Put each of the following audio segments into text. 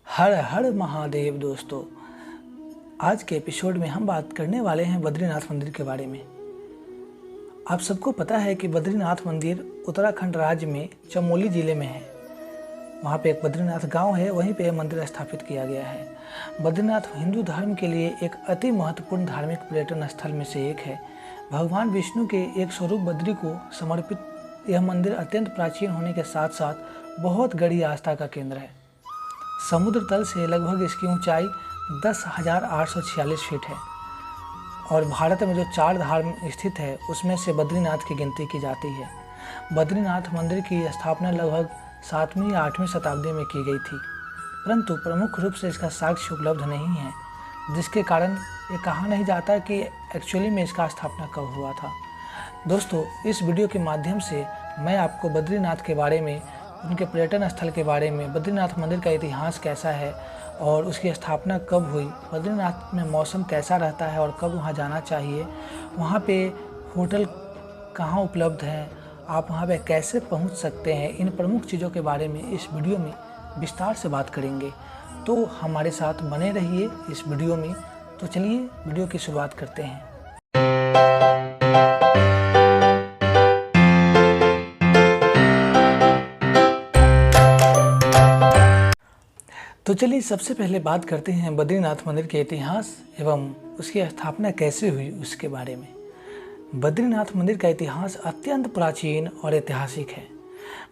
हर हर महादेव दोस्तों। आज के एपिसोड में हम बात करने वाले हैं बद्रीनाथ मंदिर के बारे में। आप सबको पता है कि बद्रीनाथ मंदिर उत्तराखंड राज्य में चमोली ज़िले में है। वहाँ पे एक बद्रीनाथ गांव है, वहीं पे मंदिर स्थापित किया गया है। बद्रीनाथ हिंदू धर्म के लिए एक अति महत्वपूर्ण धार्मिक पर्यटन स्थल में से एक है। भगवान विष्णु के एक स्वरूप बद्री को समर्पित यह मंदिर अत्यंत प्राचीन होने के साथ साथ बहुत गहरी आस्था का केंद्र है। समुद्र तल से लगभग इसकी ऊंचाई 10,846 फीट है और भारत में जो 4 धाम स्थित है उसमें से बद्रीनाथ की गिनती की जाती है। बद्रीनाथ मंदिर की स्थापना लगभग 7वीं या 8वीं शताब्दी में की गई थी, परंतु प्रमुख रूप से इसका साक्ष्य उपलब्ध नहीं है, जिसके कारण ये कहा नहीं जाता कि एक्चुअली में इसका स्थापना कब हुआ था। दोस्तों, इस वीडियो के माध्यम से मैं आपको बद्रीनाथ के बारे में, उनके पर्यटन स्थल के बारे में, बद्रीनाथ मंदिर का इतिहास कैसा है और उसकी स्थापना कब हुई, बद्रीनाथ में मौसम कैसा रहता है और कब वहां जाना चाहिए, वहां पे होटल कहां उपलब्ध हैं, आप वहां पे कैसे पहुंच सकते हैं, इन प्रमुख चीज़ों के बारे में इस वीडियो में विस्तार से बात करेंगे। तो हमारे साथ बने रहिए इस वीडियो में। तो चलिए वीडियो की शुरुआत करते हैं। तो चलिए सबसे पहले बात करते हैं बद्रीनाथ मंदिर के इतिहास एवं उसकी स्थापना कैसे हुई उसके बारे में। बद्रीनाथ मंदिर का इतिहास अत्यंत प्राचीन और ऐतिहासिक है।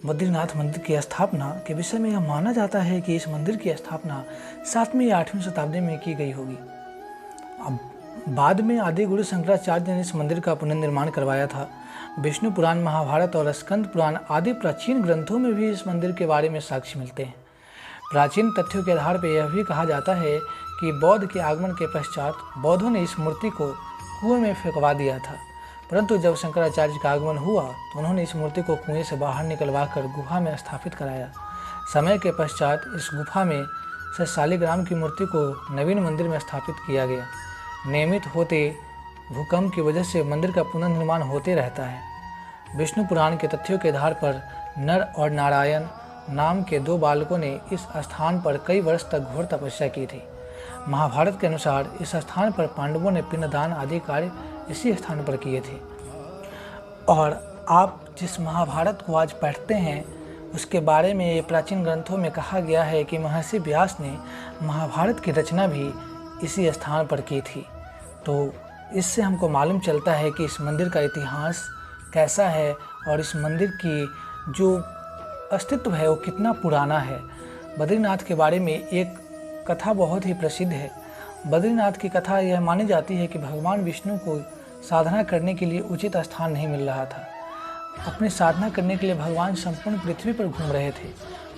बद्रीनाथ मंदिर की स्थापना के विषय में यह माना जाता है कि इस मंदिर की स्थापना 7वीं या 8वीं शताब्दी में की गई होगी। अब बाद में आदि गुरु शंकराचार्य ने इस मंदिर का पुनर्निर्माण करवाया था। विष्णु पुराण, महाभारत और स्कंद पुराण आदि प्राचीन ग्रंथों में भी इस मंदिर के बारे में साक्ष्य मिलते हैं। प्राचीन तथ्यों के आधार पर यह भी कहा जाता है कि बौद्ध के आगमन के पश्चात बौद्धों ने इस मूर्ति को कुएं में फेंकवा दिया था, परंतु जब शंकराचार्य का आगमन हुआ तो उन्होंने इस मूर्ति को कुएं से बाहर निकलवा कर गुफा में स्थापित कराया। समय के पश्चात इस गुफा में से शालिग्राम की मूर्ति को नवीन मंदिर में स्थापित किया गया। नियमित होते भूकंप की वजह से मंदिर का पुनर्निर्माण होते रहता है। विष्णु पुराण के तथ्यों के आधार पर नर और नारायण नाम के 2 बालकों ने इस स्थान पर कई वर्ष तक घोर तपस्या की थी। महाभारत के अनुसार इस स्थान पर पांडवों ने पिंडदान आदि कार्य इसी स्थान पर किए थे। और आप जिस महाभारत को आज पढ़ते हैं उसके बारे में ये प्राचीन ग्रंथों में कहा गया है कि महर्षि व्यास ने महाभारत की रचना भी इसी स्थान पर की थी। तो इससे हमको मालूम चलता है कि इस मंदिर का इतिहास कैसा है और इस मंदिर की जो अस्तित्व है वो कितना पुराना है। बद्रीनाथ के बारे में एक कथा बहुत ही प्रसिद्ध है। बद्रीनाथ की कथा यह मानी जाती है कि भगवान विष्णु को साधना करने के लिए उचित स्थान नहीं मिल रहा था। अपनी साधना करने के लिए भगवान संपूर्ण पृथ्वी पर घूम रहे थे।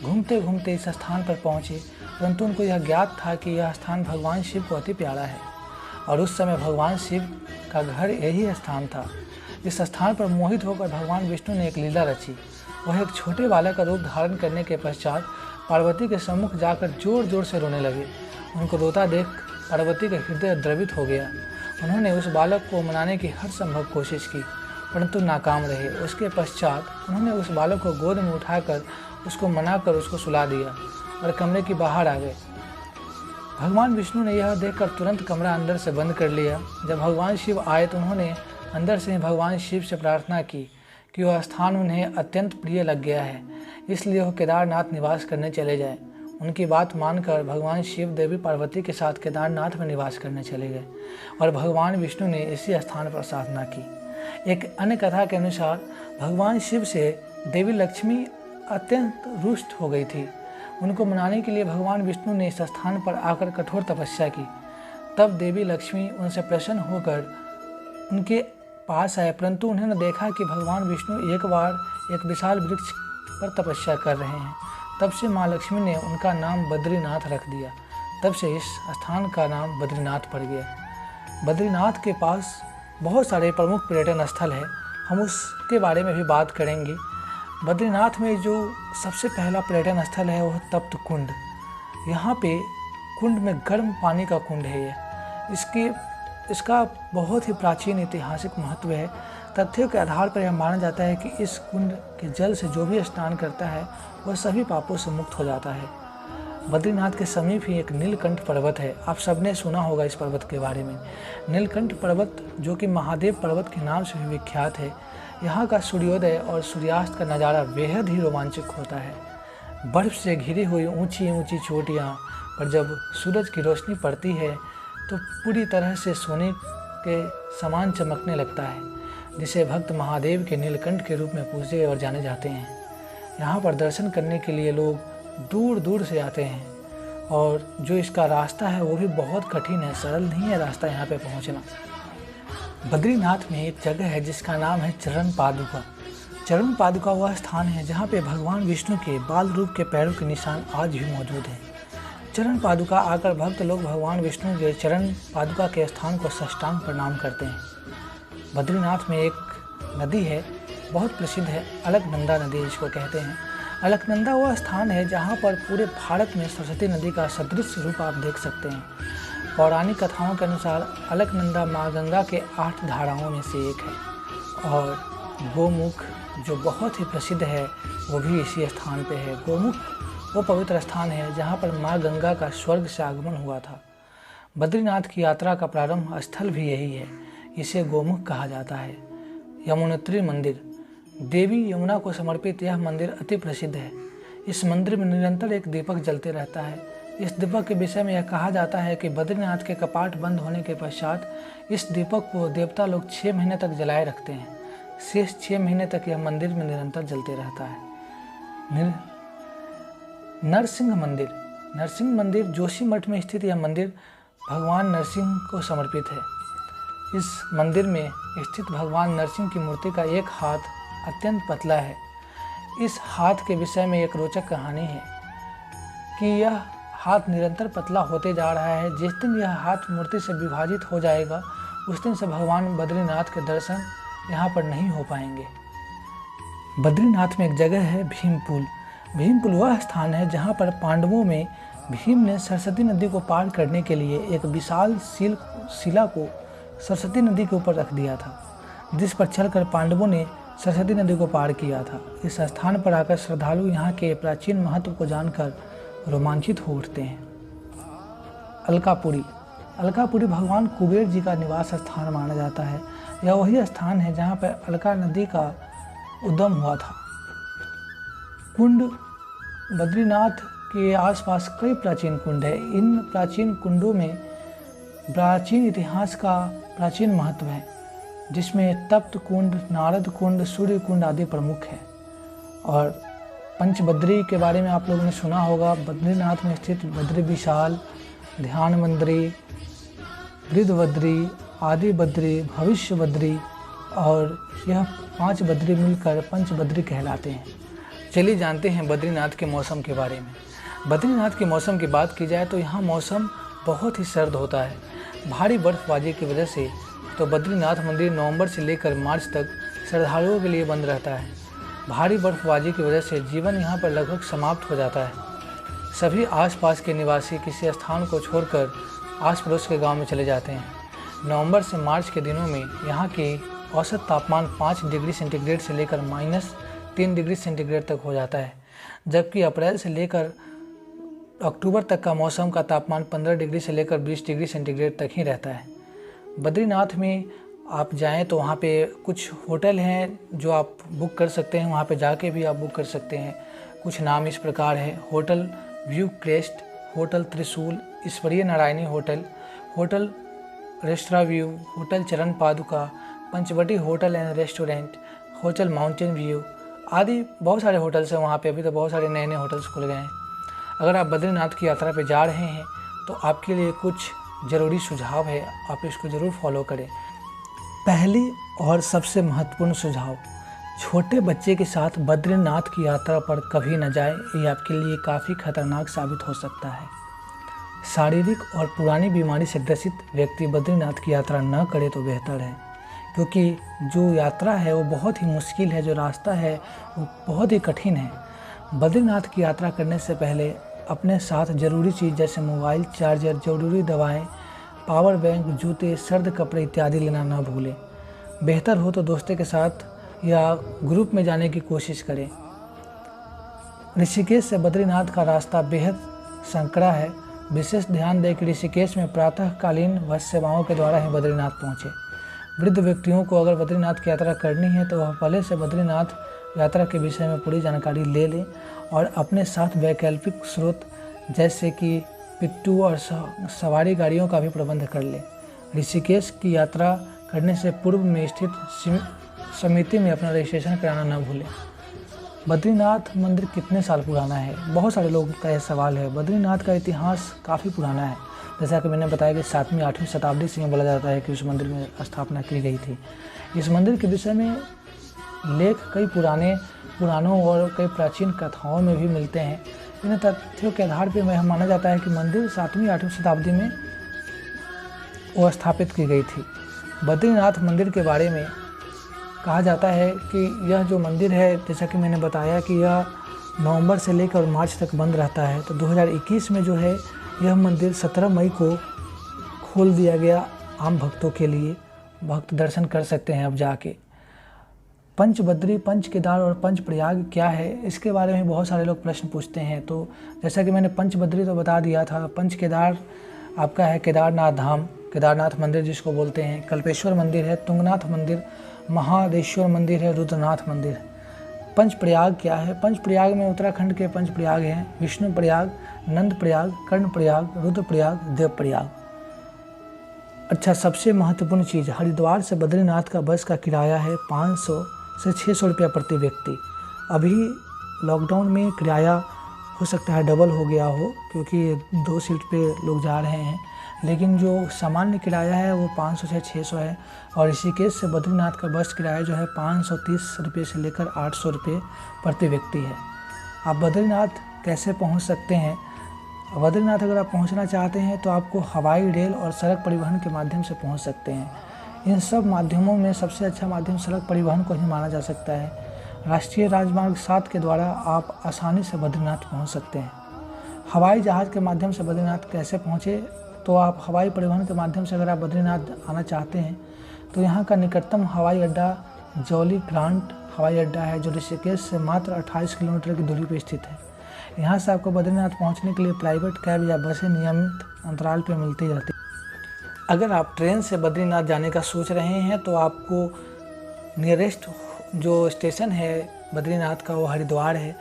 घूमते घूमते इस स्थान पर पहुँचे, परंतु उनको यह ज्ञात था कि यह स्थान भगवान शिव को अति प्यारा है और उस समय भगवान शिव का घर यही स्थान था। इस स्थान पर मोहित होकर भगवान विष्णु ने एक लीला रची। वह एक छोटे बालक का रूप धारण करने के पश्चात पार्वती के सम्मुख जाकर जोर जोर से रोने लगे। उनको रोता देख पार्वती का हृदय द्रवित हो गया। उन्होंने उस बालक को मनाने की हर संभव कोशिश की, परंतु नाकाम रहे। उसके पश्चात उन्होंने उस बालक को गोद में उठाकर उसको मनाकर उसको सुला दिया और कमरे के बाहर आ गए। भगवान विष्णु ने यह देखकर तुरंत कमरा अंदर से बंद कर लिया। जब भगवान शिव आए तो उन्होंने अंदर से ही भगवान शिव से प्रार्थना की कि वह स्थान उन्हें अत्यंत प्रिय लग गया है, इसलिए वह केदारनाथ निवास करने चले जाए। उनकी बात मानकर भगवान शिव देवी पार्वती के साथ केदारनाथ में निवास करने चले गए और भगवान विष्णु ने इसी स्थान पर साधना की। एक अन्य कथा के अनुसार भगवान शिव से देवी लक्ष्मी अत्यंत रुष्ट हो गई थी। उनको मनाने के लिए भगवान विष्णु ने इस स्थान पर आकर कठोर तपस्या की। तब देवी लक्ष्मी उनसे प्रसन्न होकर उनके पास आए, परंतु उन्होंने देखा कि भगवान विष्णु एक बार एक विशाल वृक्ष पर तपस्या कर रहे हैं। तब से माँ लक्ष्मी ने उनका नाम बद्रीनाथ रख दिया। तब से इस स्थान का नाम बद्रीनाथ पड़ गया। बद्रीनाथ के पास बहुत सारे प्रमुख पर्यटन स्थल है, हम उसके बारे में भी बात करेंगे। बद्रीनाथ में जो सबसे पहला पर्यटन स्थल है वह तप्त कुंड। यहाँ पे कुंड में गर्म पानी का कुंड है। इसका बहुत ही प्राचीन ऐतिहासिक महत्व है। तथ्यों के आधार पर यह माना जाता है कि इस कुंड के जल से जो भी स्नान करता है वह सभी पापों से मुक्त हो जाता है। बद्रीनाथ के समीप ही एक नीलकंठ पर्वत है। आप सबने सुना होगा इस पर्वत के बारे में। नीलकंठ पर्वत जो कि महादेव पर्वत के नाम से भी विख्यात है। यहाँ का सूर्योदय और सूर्यास्त का नज़ारा बेहद ही रोमांचक होता है। बर्फ़ से घिरी हुई ऊंची ऊंची चोटियाँ पर जब सूरज की रोशनी पड़ती है तो पूरी तरह से सोने के समान चमकने लगता है, जिसे भक्त महादेव के नीलकंठ के रूप में पूजे और जाने जाते हैं। यहाँ पर दर्शन करने के लिए लोग दूर दूर से आते हैं और जो इसका रास्ता है वो भी बहुत कठिन है, सरल नहीं है रास्ता यहाँ पे पहुँचना। बद्रीनाथ में एक जगह है जिसका नाम है चरण पादुका। चरण पादुका वह स्थान है जहाँ पे भगवान विष्णु के बाल रूप के पैरों के निशान आज भी मौजूद हैं। चरण पादुका आकर भक्त लोग भगवान विष्णु के चरण पादुका के स्थान को साष्टांग प्रणाम करते हैं। बद्रीनाथ में एक नदी है, बहुत प्रसिद्ध है, अलकनंदा नदी जिसको कहते हैं। अलकनंदा वह स्थान है जहाँ पर पूरे भारत में सरस्वती नदी का सदृश रूप आप देख सकते हैं। पौराणिक कथाओं के अनुसार अलकनंदा माँ गंगा के 8 धाराओं में से एक है और गोमुख जो बहुत ही प्रसिद्ध है वो भी इसी स्थान पे है। गोमुख वो पवित्र स्थान है जहाँ पर माँ गंगा का स्वर्ग से आगमन हुआ था। बद्रीनाथ की यात्रा का प्रारंभ स्थल भी यही है, इसे गोमुख कहा जाता है। यमुनोत्री मंदिर, देवी यमुना को समर्पित यह मंदिर अति प्रसिद्ध है। इस मंदिर में निरंतर एक दीपक जलते रहता है। इस दीपक के विषय में यह कहा जाता है कि बद्रीनाथ के कपाट बंद होने के पश्चात इस दीपक को देवता लोग 6 महीने तक जलाए रखते हैं। शेष 6 महीने तक यह मंदिर में निरंतर जलते रहता है। नरसिंह मंदिर, नरसिंह मंदिर जोशीमठ में स्थित यह मंदिर भगवान नरसिंह को समर्पित है। इस मंदिर में स्थित भगवान नरसिंह की मूर्ति का एक हाथ अत्यंत पतला है। इस हाथ के विषय में एक रोचक कहानी है कि यह हाथ निरंतर पतला होते जा रहा है। जिस दिन यह हाथ मूर्ति से विभाजित हो जाएगा उस दिन से भगवान बद्रीनाथ के दर्शन यहाँ पर नहीं हो पाएंगे। बद्रीनाथ में एक जगह है भीमपुल। भीमपुल वह स्थान है जहाँ पर पांडवों में भीम ने सरस्वती नदी को पार करने के लिए एक विशाल शिला को सरस्वती नदी के ऊपर रख दिया था, जिस पर चलकर पांडवों ने सरस्वती नदी को पार किया था। इस स्थान पर आकर श्रद्धालु यहाँ के प्राचीन महत्व को जानकर रोमांचित हो उठते हैं। अलकापुरी, अलकापुरी भगवान कुबेर जी का निवास स्थान माना जाता है। यह वही स्थान है जहाँ पर अलका नदी का उद्गम हुआ था। कुंड, बद्रीनाथ के आसपास कई प्राचीन कुंड है। इन प्राचीन कुंडों में प्राचीन इतिहास का प्राचीन महत्व है, जिसमें तप्त कुंड, नारद कुंड, सूर्य कुंड आदि प्रमुख है। और पंचबद्री के बारे में आप लोगों ने सुना होगा। बद्रीनाथ में स्थित बद्री विशाल, ध्यान मंद्री, गिरिधबद्री, आदि बद्री, भविष्य बद्री और यह 5 बद्री मिलकर पंचबद्री कहलाते हैं। चलिए जानते हैं बद्रीनाथ के मौसम के बारे में। बद्रीनाथ के मौसम की बात की जाए तो यहाँ मौसम बहुत ही सर्द होता है। भारी बर्फबारी की वजह से तो बद्रीनाथ मंदिर नवंबर से लेकर मार्च तक श्रद्धालुओं के लिए बंद रहता है। भारी बर्फबारी की वजह से जीवन यहाँ पर लगभग समाप्त हो जाता है। सभी आसपास के निवासी किसी स्थान को छोड़कर आस पड़ोस के गांव में चले जाते हैं। नवंबर से मार्च के दिनों में यहाँ के औसत तापमान 5 डिग्री सेंटीग्रेड से लेकर -3 डिग्री सेंटीग्रेड तक हो जाता है, जबकि अप्रैल से लेकर अक्टूबर तक का मौसम का तापमान 15 डिग्री से लेकर 20 डिग्री सेंटीग्रेड तक ही रहता है। बद्रीनाथ में आप जाएं तो वहाँ पे कुछ होटल हैं जो आप बुक कर सकते हैं, वहाँ पे जाके भी आप बुक कर सकते हैं। कुछ नाम इस प्रकार है: hotel view crest, hotel Trishul, Ishwariya Narayani hotel, hotel रेस्ट्रा view, hotel Charan Paduka, Panchvati hotel and restaurant, hotel mountain view आदि बहुत सारे होटल्स हैं वहाँ पे। अभी तो बहुत सारे नए नए होटल्स खुल गए हैं। अगर आप बद्रीनाथ की यात्रा पे जा रहे हैं तो आपके लिए कुछ ज़रूरी सुझाव है, आप इसको ज़रूर फॉलो करें। पहली और सबसे महत्वपूर्ण सुझाव, छोटे बच्चे के साथ बद्रीनाथ की यात्रा पर कभी न जाएं, ये आपके लिए काफ़ी खतरनाक साबित हो सकता है। शारीरिक और पुरानी बीमारी से ग्रसित व्यक्ति बद्रीनाथ की यात्रा न करे तो बेहतर है, क्योंकि जो यात्रा है वो बहुत ही मुश्किल है, जो रास्ता है वो बहुत ही कठिन है। बद्रीनाथ की यात्रा करने से पहले अपने साथ ज़रूरी चीज़ जैसे मोबाइल चार्जर, ज़रूरी दवाएं, पावर बैंक, जूते, सर्द कपड़े इत्यादि लेना न भूलें। बेहतर हो तो दोस्तों के साथ या ग्रुप में जाने की कोशिश करें। ऋषिकेश से बद्रीनाथ का रास्ता बेहद संकरा है। विशेष ध्यान दें कि ऋषिकेश में प्रातःकालीन बस सेवाओं के द्वारा ही बद्रीनाथ पहुँचे। वृद्ध व्यक्तियों को अगर बद्रीनाथ की यात्रा करनी है तो वह पहले से बद्रीनाथ यात्रा के विषय में पूरी जानकारी ले लें और अपने साथ वैकल्पिक स्रोत जैसे कि पिट्ठू और सवारी गाड़ियों का भी प्रबंध कर लें। ऋषिकेश की यात्रा करने से पूर्व में स्थित समिति में अपना रजिस्ट्रेशन कराना न भूलें। बद्रीनाथ मंदिर कितने साल पुराना है? बहुत सारे लोगों का यह सवाल है। बद्रीनाथ का इतिहास काफ़ी पुराना है। जैसा कि मैंने बताया कि 7वीं 8वीं शताब्दी से बोला जाता है कि उस मंदिर में स्थापना की गई थी। इस मंदिर के विषय में लेख कई पुराणों और कई प्राचीन कथाओं में भी मिलते हैं। इन तथ्यों के आधार पर यह माना जाता है कि मंदिर 7वीं 8वीं शताब्दी में वो स्थापित की गई थी। बद्रीनाथ मंदिर के बारे में कहा जाता है कि यह जो मंदिर है, जैसा कि मैंने बताया कि यह नवंबर से लेकर मार्च तक बंद रहता है। तो 2021 में जो है यह मंदिर 17 मई को खोल दिया गया आम भक्तों के लिए। भक्त दर्शन कर सकते हैं अब जाके। पंचबद्री, पंच केदार और पंच प्रयाग क्या है, इसके बारे में बहुत सारे लोग प्रश्न पूछते हैं। तो जैसा कि मैंने पंचबद्री तो बता दिया था। पंच केदार आपका है केदारनाथ धाम, केदारनाथ मंदिर जिसको बोलते हैं, कल्पेश्वर मंदिर है, तुंगनाथ मंदिर, महादेश्वर मंदिर है, रुद्रनाथ मंदिर। पंच प्रयाग क्या है? पंच प्रयाग में उत्तराखंड के पंच प्रयाग हैं, विष्णु प्रयाग, नंद प्रयाग, कर्ण प्रयाग, रुद्र प्रयाग, देव प्रयाग। अच्छा, सबसे महत्वपूर्ण चीज़, हरिद्वार से बद्रीनाथ का बस का किराया है 500 से 600 रुपया प्रति व्यक्ति। अभी लॉकडाउन में किराया हो सकता है डबल हो गया हो, क्योंकि 2 सीट पे लोग जा रहे हैं। लेकिन जो सामान्य किराया है वो 500 से 600 है। और ऋषिकेश से बद्रीनाथ का बस किराया जो है 530 रुपये से लेकर 800 रुपये प्रति व्यक्ति है। आप बद्रीनाथ कैसे पहुंच सकते हैं? बद्रीनाथ अगर आप पहुंचना चाहते हैं तो आपको हवाई, रेल और सड़क परिवहन के माध्यम से पहुंच सकते हैं। इन सब माध्यमों में सबसे अच्छा माध्यम सड़क परिवहन को ही माना जा सकता है। राष्ट्रीय राजमार्ग 7 के द्वारा आप आसानी से बद्रीनाथ पहुँच सकते हैं। हवाई जहाज़ के माध्यम से बद्रीनाथ कैसे पहुँचे? तो आप हवाई परिवहन के माध्यम से अगर आप बद्रीनाथ आना चाहते हैं तो यहाँ का निकटतम हवाई अड्डा जॉली ग्रांट हवाई अड्डा है, जो ऋषिकेश से मात्र 28 किलोमीटर की दूरी पर स्थित है। यहाँ से आपको बद्रीनाथ पहुँचने के लिए प्राइवेट कैब या बसें नियमित अंतराल पर मिलती रहती। अगर आप ट्रेन से बद्रीनाथ जाने का सोच रहे हैं तो आपको नियरेस्ट जो स्टेशन है बद्रीनाथ का वो हरिद्वार है।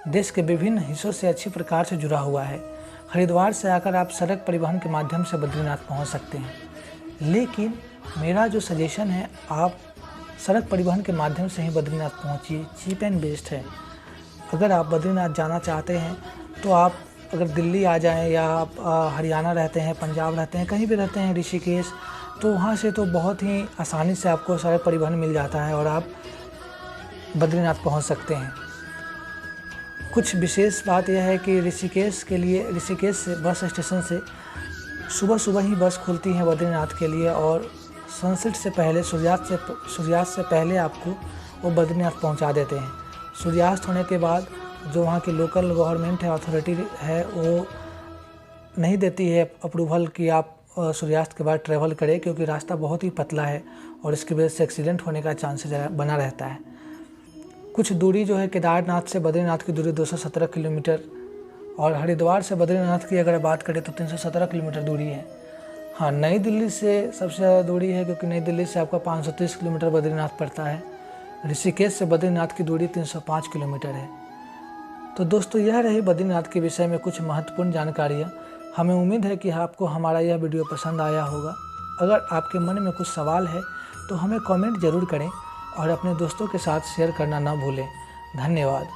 देश के विभिन्न हिस्सों से अच्छी प्रकार से जुड़ा हुआ है। हरिद्वार से आकर आप सड़क परिवहन के माध्यम से बद्रीनाथ पहुंच सकते हैं। लेकिन मेरा जो सजेशन है, आप सड़क परिवहन के माध्यम से ही बद्रीनाथ पहुंचिए, चीप एंड बेस्ट है। अगर आप बद्रीनाथ जाना चाहते हैं तो आप अगर दिल्ली आ जाएं या आप हरियाणा रहते हैं, पंजाब रहते हैं, कहीं भी रहते हैं, ऋषिकेश, तो वहाँ से तो बहुत ही आसानी से आपको सड़क परिवहन मिल जाता है और आप बद्रीनाथ पहुँच सकते हैं। कुछ विशेष बात यह है कि ऋषिकेश से बस स्टेशन से सुबह ही बस खुलती है बद्रीनाथ के लिए और सनसेट से पहले, सूर्यास्त से पहले आपको वो बद्रीनाथ पहुंचा देते हैं। सूर्यास्त होने के बाद जो वहाँ की लोकल गवर्नमेंट है, अथॉरिटी है, वो नहीं देती है अप्रूवल कि आप सूर्यास्त के बाद ट्रैवल करें, क्योंकि रास्ता बहुत ही पतला है और इसकी वजह से एक्सीडेंट होने का चांसेस बना रहता है। कुछ दूरी जो है केदारनाथ से बद्रीनाथ की दूरी 217 किलोमीटर और हरिद्वार से बद्रीनाथ की अगर बात करें तो 317 किलोमीटर दूरी है। हाँ, नई दिल्ली से सबसे ज़्यादा दूरी है, क्योंकि नई दिल्ली से आपका 530 किलोमीटर बद्रीनाथ पड़ता है। ऋषिकेश से बद्रीनाथ की दूरी 305 किलोमीटर है। तो दोस्तों, यह रही बद्रीनाथ के विषय में कुछ महत्वपूर्ण जानकारियाँ। हमें उम्मीद है कि आपको हमारा यह वीडियो पसंद आया होगा। अगर आपके मन में कुछ सवाल है तो हमें कमेंट ज़रूर करें और अपने दोस्तों के साथ शेयर करना ना भूलें। धन्यवाद।